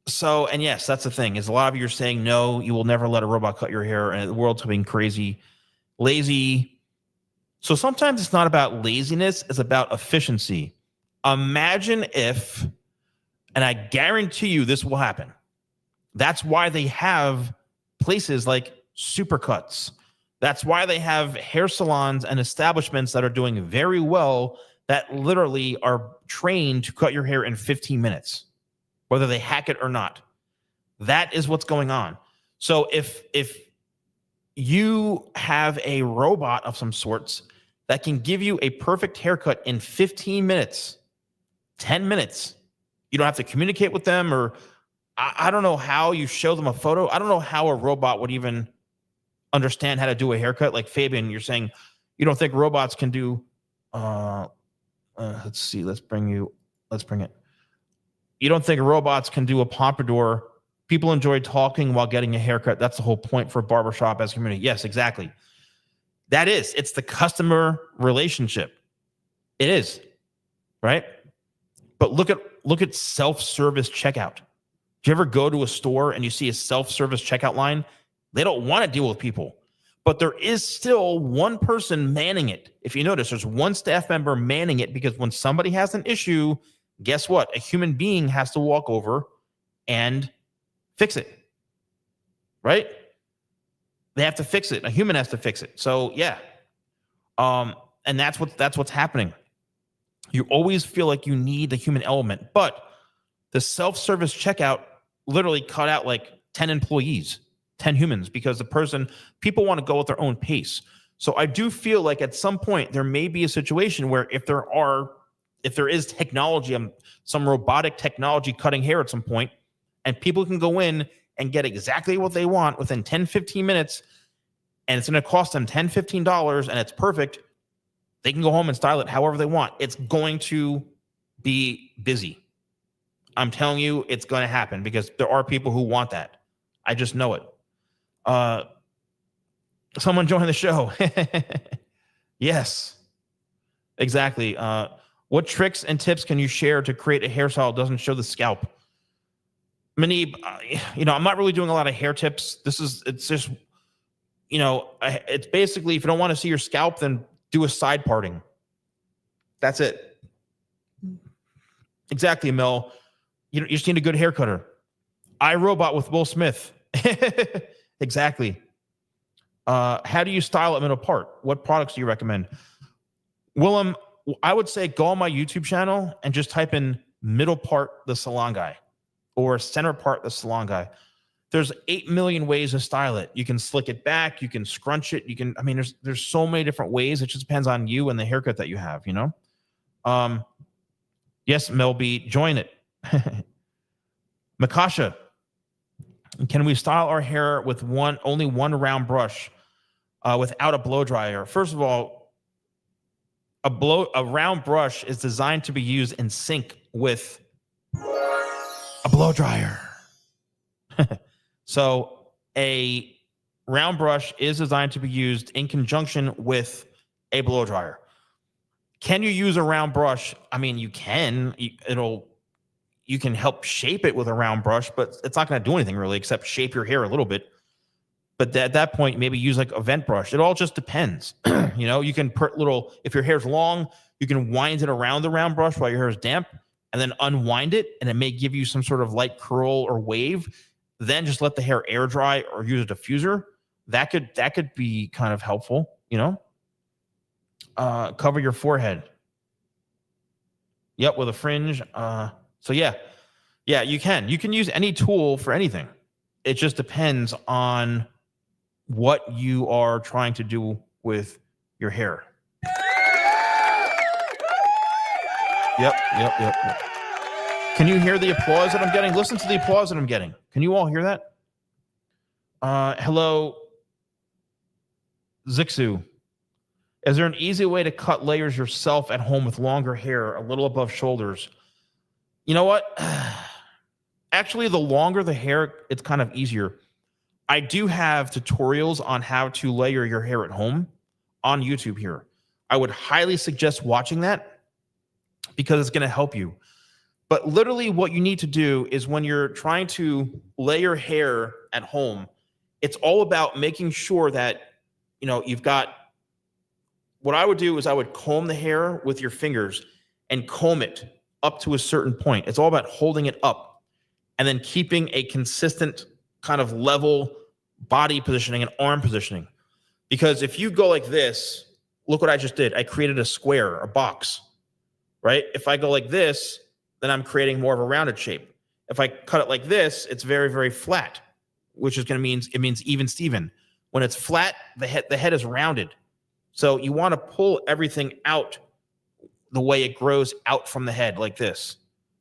So, and yes, that's the thing, is a lot of you are saying, no, you will never let a robot cut your hair, and the world's being crazy, lazy. So sometimes it's not about laziness, it's about efficiency. Imagine if, and I guarantee you this will happen. That's why they have places like Supercuts. That's why they have hair salons and establishments that are doing very well, that literally are trained to cut your hair in 15 minutes. Whether they hack it or not. That is what's going on. So if you have a robot of some sorts that can give you a perfect haircut in 15 minutes, 10 minutes, you don't have to communicate with them, or I don't know how you show them a photo. I don't know how a robot would even understand how to do a haircut. Like Fabian, you're saying you don't think robots can do, let's see, let's bring it. You don't think robots can do a pompadour. People enjoy talking while getting a haircut. That's the whole point for a barbershop as a community. Yes, exactly. It's the customer relationship. It is, right? But look at self-service checkout. Do you ever go to a store and you see a self-service checkout line? They don't want to deal with people, but there is still one person manning it. If you notice, there's one staff member manning it, because when somebody has an issue, guess what? A human being has to walk over and fix it, right? They have to fix it. A human has to fix it. So yeah, and that's what's happening. You always feel like you need the human element, but the self-service checkout literally cut out like 10 employees. 10 humans, because people want to go at their own pace. So I do feel like at some point there may be a situation where if there is technology, some robotic technology cutting hair at some point, and people can go in and get exactly what they want within 10, 15 minutes, and it's going to cost them $10, $15, and it's perfect, they can go home and style it however they want. It's going to be busy. I'm telling you, it's going to happen because there are people who want that. I just know it. Someone join the show. Yes, exactly. What tricks and tips can you share to create a hairstyle that doesn't show the scalp? Manib, I'm not really doing a lot of hair tips. It's just, it's basically, if you don't want to see your scalp, then do a side parting. That's it. Exactly, Mel. You just need a good hair cutter. iRobot with Will Smith. Exactly. How do you style a middle part? What products do you recommend? Willem, I would say go on my YouTube channel and just type in middle part, the salon guy, or center part, the salon guy. There's 8 million ways to style it. You can slick it back. You can scrunch it. There's so many different ways. It just depends on you and the haircut that you have, Yes, Mel B, join it. Makasha, can we style our hair with only one round brush without a blow dryer? First of all, a round brush is designed to be used in sync with a blow dryer. So a round brush is designed to be used in conjunction with a blow dryer. Can you use a round brush? You can. You can help shape it with a round brush, but it's not going to do anything really except shape your hair a little bit. But at that point, maybe use like a vent brush. It all just depends. You can put if your hair's long, you can wind it around the round brush while your hair is damp and then unwind it, and it may give you some sort of light curl or wave. Then just let the hair air dry or use a diffuser. That could be kind of helpful, Cover your forehead. Yep, with a fringe. So yeah, you can use any tool for anything. It just depends on what you are trying to do with your hair. Yep. Can you hear the applause that I'm getting? Listen to the applause that I'm getting. Can you all hear that? Hello, Zixu. Is there an easy way to cut layers yourself at home with longer hair, a little above shoulders? You know what? Actually, the longer the hair, it's kind of easier. I do have tutorials on how to layer your hair at home on YouTube here. I would highly suggest watching that because it's going to help you. But literally what you need to do is when you're trying to layer hair at home, it's all about making sure that, you've got, what I would do is I would comb the hair with your fingers and comb it up to a certain point. It's all about holding it up and then keeping a consistent kind of level body positioning and arm positioning. Because if you go like this, look what I just did. I created a square, a box, right? If I go like this, then I'm creating more of a rounded shape. If I cut it like this, it's very, very flat, which is going to means even Steven. When it's flat, the head is rounded. So you want to pull everything out the way it grows out from the head like this.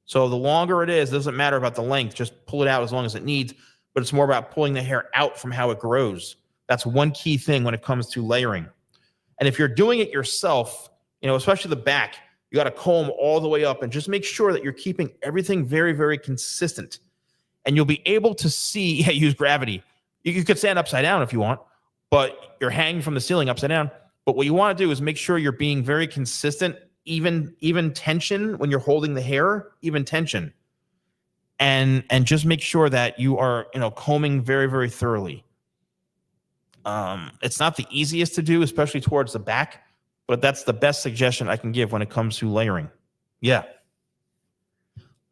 So the longer it is, it doesn't matter about the length, just pull it out as long as it needs, but it's more about pulling the hair out from how it grows. That's one key thing when it comes to layering. And if you're doing it yourself, especially the back, you got to comb all the way up and just make sure that you're keeping everything very, very consistent. And you'll be able to see, use gravity. You could stand upside down if you want, but you're hanging from the ceiling upside down. But what you want to do is make sure you're being very consistent, even tension when you're holding the hair, even tension. And just make sure that you are, combing very, very thoroughly. It's not the easiest to do, especially towards the back, but that's the best suggestion I can give when it comes to layering. Yeah.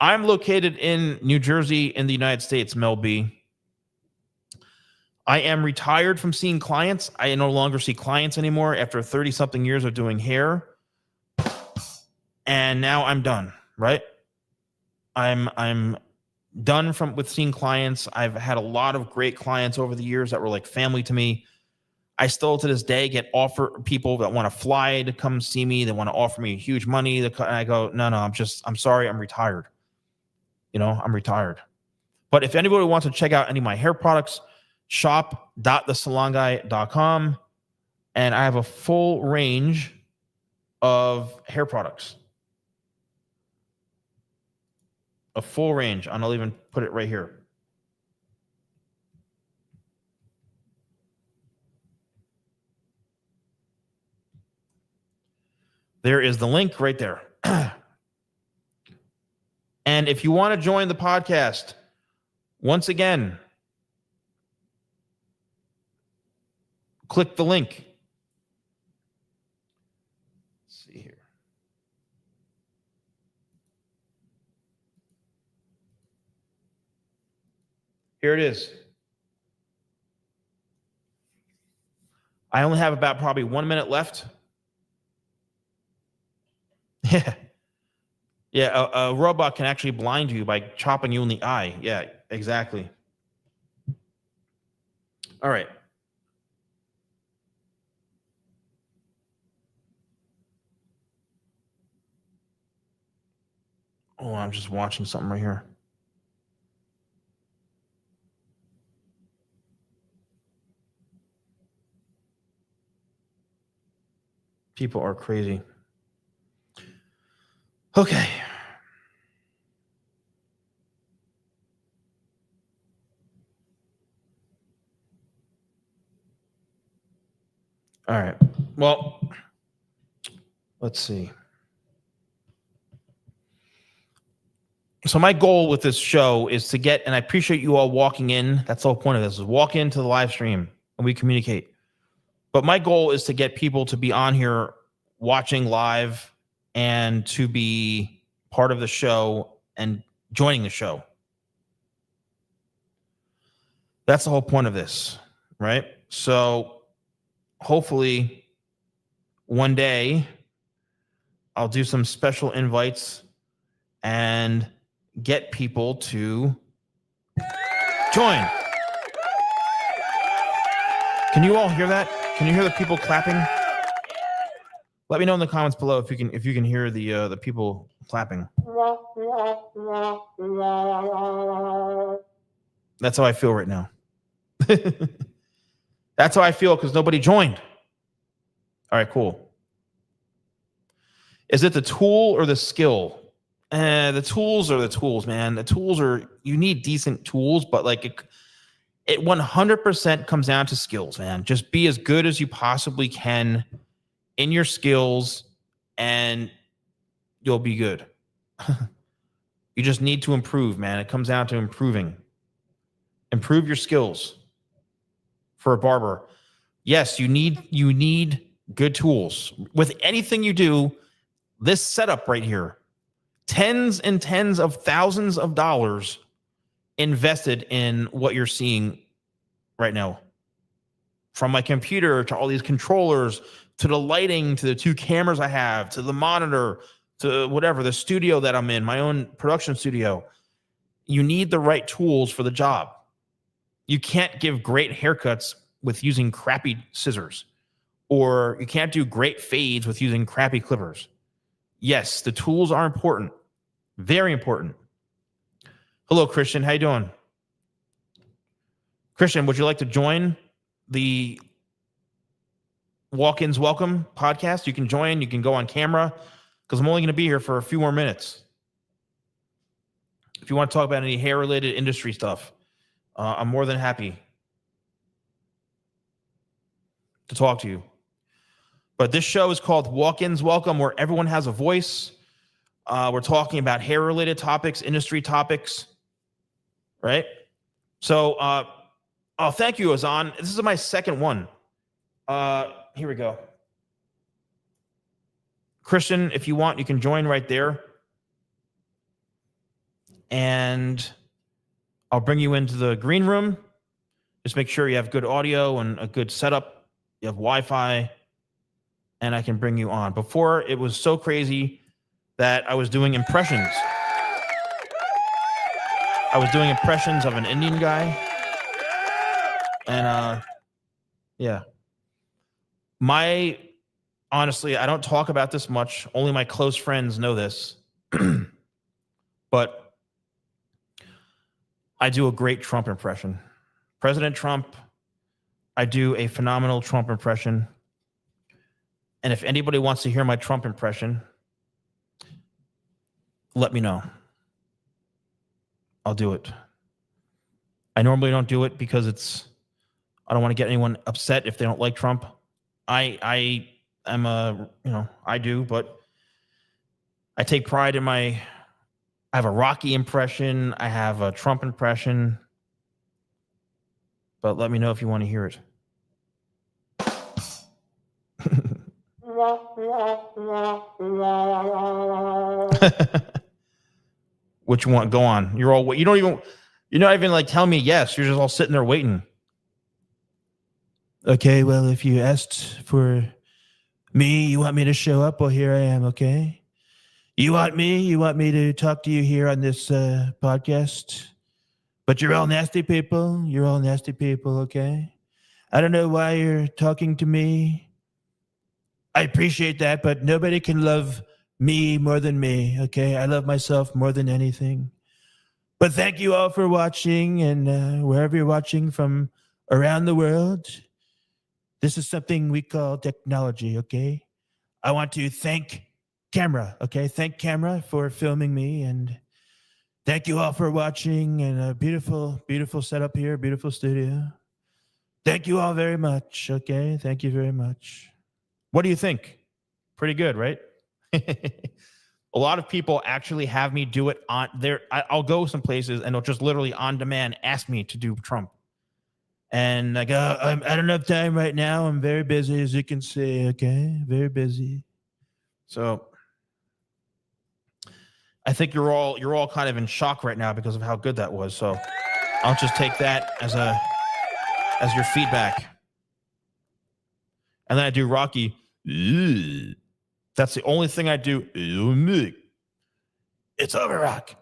I'm located in New Jersey in the United States, Mel B. I am retired from seeing clients. I no longer see clients anymore after 30-something years of doing hair. And now I'm done, right? I'm done from with seeing clients. I've had a lot of great clients over the years that were like family to me. I still to this day get people that want to fly to come see me. They want to offer me huge money. And I go, no, I'm sorry. I'm retired. I'm retired. But if anybody wants to check out any of my hair products, shop.thesalonguy.com. And I have a full range of hair products. A full range. And I'll even put it right here. There is the link right there. And if you want to join the podcast, once again, click the link. Let's see here. Here it is. I only have about probably 1 minute left. Yeah. Yeah, a robot can actually blind you by chopping you in the eye. Yeah, exactly. All right. Oh, I'm just watching something right here. People are crazy. Okay. All right. Well, let's see. So my goal with this show is to get, and I appreciate you all walking in. That's the whole point of this, is walk into the live stream and we communicate. But my goal is to get people to be on here watching live and to be part of the show and joining the show. That's the whole point of this, right? So hopefully one day I'll do some special invites and get people to join. Can you all hear that? Can you hear the people clapping? Let me know in the comments below if you can hear the people clapping. That's how I feel right now. That's how I feel because nobody joined. All right, cool. Is it the tool or the skill? The tools are the tools, man. The tools are, you need decent tools, but like it 100% comes down to skills, man. Just be as good as you possibly can in your skills and you'll be good. You just need to improve, man. It comes down to improving. Improve your skills for a barber. Yes, you need good tools. With anything you do, this setup right here, tens and tens of thousands of dollars invested in what you're seeing right now. From my computer to all these controllers, to the lighting, to the 2 cameras I have, to the monitor, to whatever, the studio that I'm in, my own production studio. You need the right tools for the job. You can't give great haircuts with using crappy scissors, or you can't do great fades with using crappy clippers. Yes, the tools are important. Very important. Hello, Christian. How you doing? Christian, would you like to join the Walk-ins Welcome podcast? You can join. You can go on camera because I'm only going to be here for a few more minutes. If you want to talk about any hair-related industry stuff, I'm more than happy to talk to you. But this show is called Walk-ins Welcome, where everyone has a voice. We're talking about hair-related topics, industry topics, right? So, thank you, Azan. This is my second one. Here we go. Christian, if you want, you can join right there. And I'll bring you into the green room. Just make sure you have good audio and a good setup. You have Wi-Fi, and I can bring you on. Before, it was so crazy that I was doing impressions. I was doing impressions of an Indian guy. And yeah. Honestly, I don't talk about this much. Only my close friends know this. But I do a great Trump impression. President Trump, I do a phenomenal Trump impression. And if anybody wants to hear my Trump impression, let me know. I'll do it. I normally don't do it because I don't want to get anyone upset if they don't like Trump. I do, but I take pride in I have a Rocky impression. I have a Trump impression. But let me know if you want to hear it. What you want? Go on. You're not even like telling me yes. You're just all sitting there waiting. Okay, well, if you asked for me, you want me to show up, well, here I am, okay? You want me to talk to you here on this podcast? But you're all nasty people. You're all nasty people, okay? I don't know why you're talking to me. I appreciate that, but nobody can love me more than me, okay? I love myself more than anything. But thank you all for watching, and wherever you're watching from around the world, this is something we call technology, okay? I want to thank camera, okay? Thank camera for filming me, and thank you all for watching, and a beautiful, beautiful setup here, beautiful studio. Thank you all very much, okay? Thank you very much. What do you think? Pretty good, right? A lot of people actually have me do it on there. I'll go some places and they'll just literally on demand ask me to do Trump. And I go, I don't have time right now. I'm very busy, as you can see. Okay, very busy. So I think you're all kind of in shock right now because of how good that was. So I'll just take that as your feedback. And then I do Rocky. That's the only thing I do. It's over, Rock.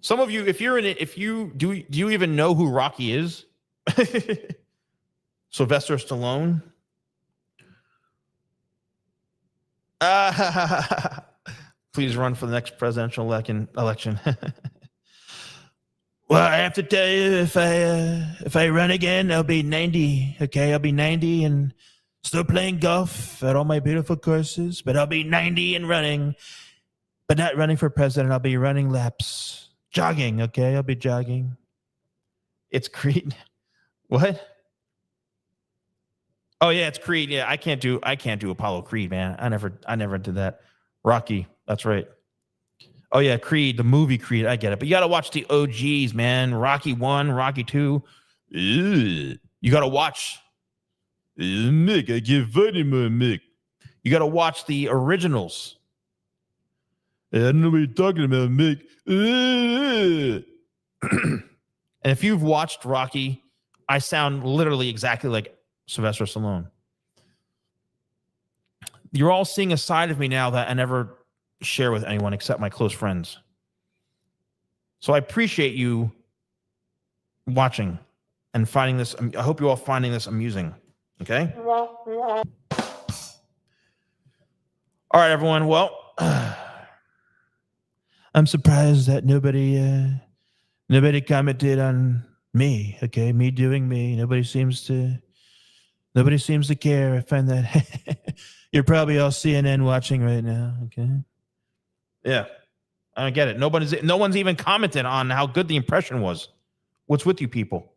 Some of you, if you're in it, do you even know who Rocky is? Sylvester Stallone. Please run for the next presidential election. Well, I have to tell you, if I run again, I'll be 90. Okay, I'll be 90 and still playing golf at all my beautiful courses. But I'll be 90 and running, but not running for president. I'll be running laps, jogging. Okay, I'll be jogging. It's Creed. What? Oh yeah, it's Creed. Yeah, I can't do Apollo Creed, man. I never did that. Rocky. That's right. Oh yeah, Creed, the movie Creed. I get it, but you got to watch the OGs, man. Rocky 1, Rocky 2. You got to watch. Mick, I give vitamin Mick. You got to watch the originals. I don't know what you're talking about, Mick. And if you've watched Rocky, I sound literally exactly like Sylvester Stallone. You're all seeing a side of me now that I never share with anyone except my close friends. So I appreciate you watching and finding this. I hope you're all finding this amusing. Okay? All right, everyone. Well, I'm surprised that nobody commented on me. Okay, me doing me. Nobody seems to care. I find that you're probably all CNN watching right now. Okay. Yeah, I don't get it. No one's even commented on how good the impression was. What's with you people?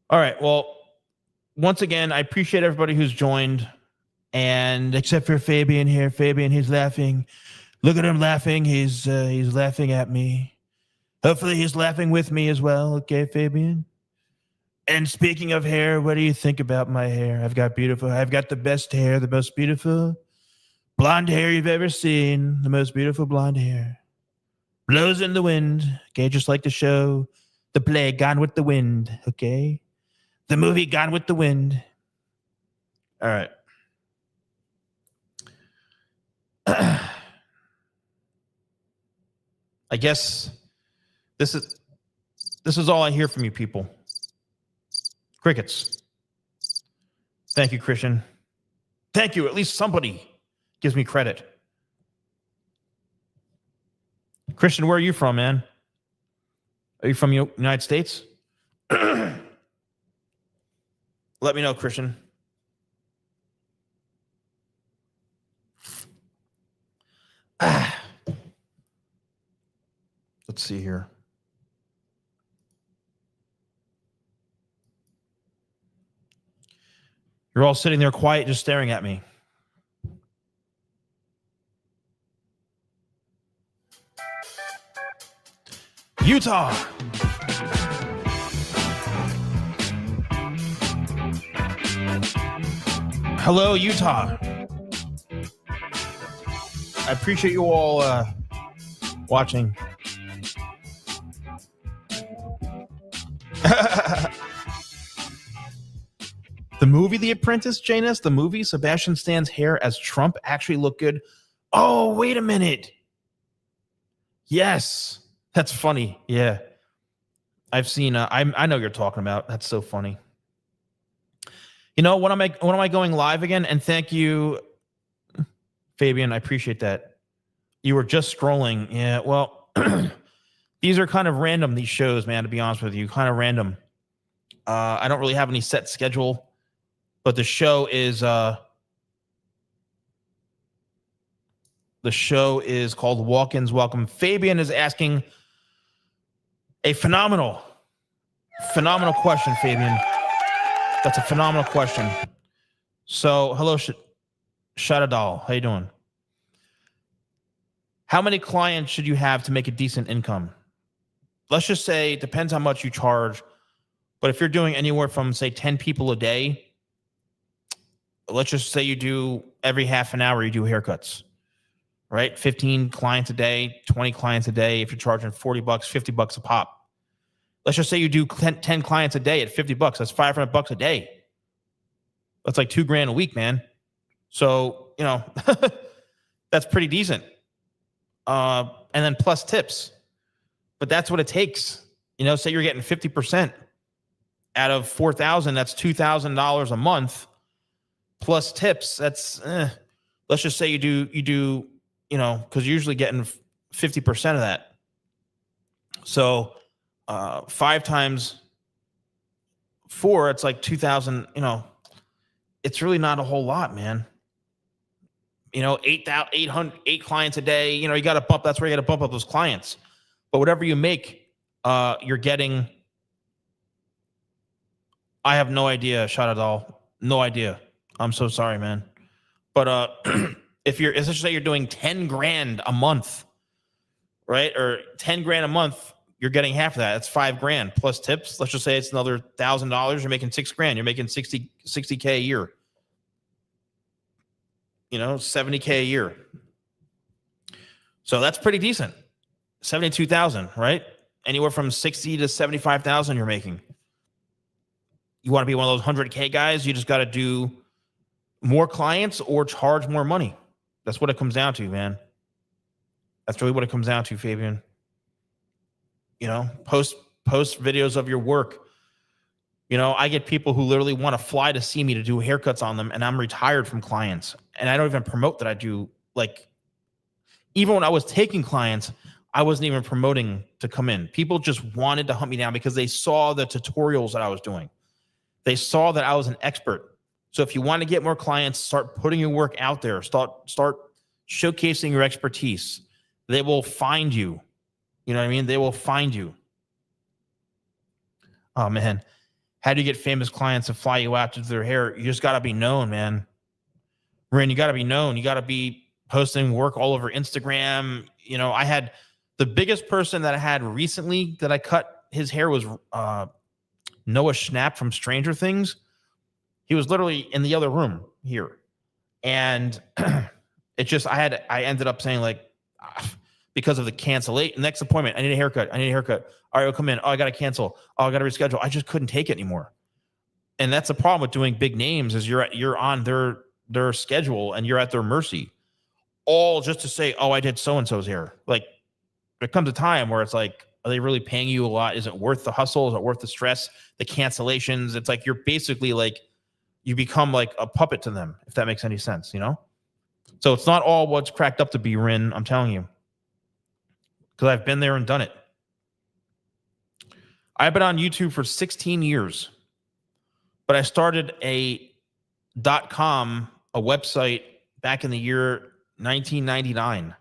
All right. Well, once again, I appreciate everybody who's joined, and except for Fabian here. Fabian, he's laughing. Look at him laughing. He's laughing at me. Hopefully, he's laughing with me as well. Okay, Fabian. And speaking of hair, what do you think about my hair? I've got the best hair, the most beautiful blonde hair you've ever seen. The most beautiful blonde hair. Blows in the wind. Okay, just like the show, the play Gone with the Wind. Okay. The movie Gone with the Wind. All right. I guess this is all I hear from you people. Crickets. Thank you, Christian. Thank you. At least somebody gives me credit. Christian, where are you from, man? Are you from the United States? Let me know, Christian. Let's see here. You're all sitting there quiet, just staring at me. Utah. Hello, Utah. I appreciate you all watching. The movie The Apprentice, Janus, the movie, Sebastian Stan's hair as Trump actually looked good. Oh, wait a minute. Yes, that's funny. Yeah, I've seen. I know what you're talking about. That's so funny. You know, when am I going live again? And thank you, Fabian. I appreciate that. You were just scrolling. Yeah. Well, these are kind of random. These shows, man. To be honest with you, kind of random. I don't really have any set schedule. But the show is called Walk-ins Welcome. Fabian is asking a phenomenal question, Fabian. That's a phenomenal question. So, hello, Shadadal. How you doing? How many clients should you have to make a decent income? Let's just say it depends how much you charge. But if you're doing anywhere from, say, 10 people a day, let's just say you do every half an hour, you do haircuts, right? 15 clients a day, 20 clients a day. If you're charging $40, $50 a pop. Let's just say you do 10 clients a day at $50. That's $500 a day. That's like $2,000 a week, man. So, you know, that's pretty decent. And then plus tips. But that's what it takes. You know, say you're getting 50% out of $4,000, that's $2,000 a month. Plus tips, that's let's just say you do, you know, because you're usually getting 50% of that. So 5 times 4, it's like 2,000. You know, it's really not a whole lot, man. You know, 8 clients a day. You know, you got to bump. That's where you got to bump up those clients. But whatever you make, you're getting. I have no idea, Shadadal. No idea. I'm so sorry, man. But if you're, let's just say you're doing 10 grand a month, right? Or 10 grand a month, you're getting half of that. That's 5 grand plus tips. Let's just say it's another $1,000. You're making 6 grand. You're making 60K a year. You know, 70K a year. So that's pretty decent. 72,000, right? Anywhere from 60 to 75,000 you're making. You want to be one of those 100K guys? You just got to do more clients or charge more money. That's what it comes down to, man. That's really what it comes down to, Fabian. You know, post videos of your work. You know, I get people who literally want to fly to see me to do haircuts on them, and I'm retired from clients. And I don't even promote that I do. Like, even when I was taking clients, I wasn't even promoting to come in. People just wanted to hunt me down because they saw the tutorials that I was doing. They saw that I was an expert. So if you want to get more clients, start putting your work out there. Start showcasing your expertise. They will find you. You know what I mean? They will find you. Oh, man. How do you get famous clients to fly you out to do their hair? You just got to be known, man. Ren, you got to be known. You got to be posting work all over Instagram. You know, I had the biggest person that I had recently that I cut his hair was Noah Schnapp from Stranger Things. He was literally in the other room here. And it just, I ended up saying like, because of the cancellation, next appointment, I need a haircut. All right, I'll come in. Oh, I got to cancel. Oh, I got to reschedule. I just couldn't take it anymore. And that's the problem with doing big names is you're on their schedule and you're at their mercy. All just to say, oh, I did so-and-so's hair. Like, There comes a time where it's like, are they really paying you a lot? Is it worth the hustle? Is it worth the stress, the cancellations? It's like you're basically like, you become like a puppet to them, if that makes any sense, you know? So it's not all what's cracked up to be, Rin, I'm telling you. Because I've been there and done it. I've been on YouTube for 16 years. But I started a .com, a website, back in the year 1999.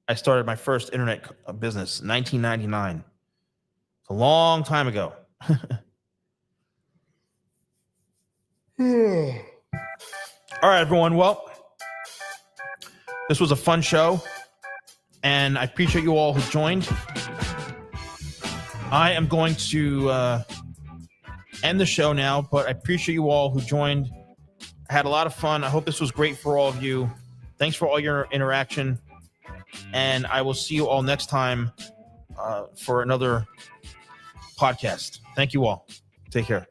I started my first internet business, 1999. It's a long time ago. All right, everyone. Well, this was a fun show, and I appreciate you all who joined. I am going to end the show now, but I appreciate you all who joined. I had a lot of fun. I hope this was great for all of you. Thanks for all your interaction, and I will see you all next time for another podcast. Thank you all. Take care.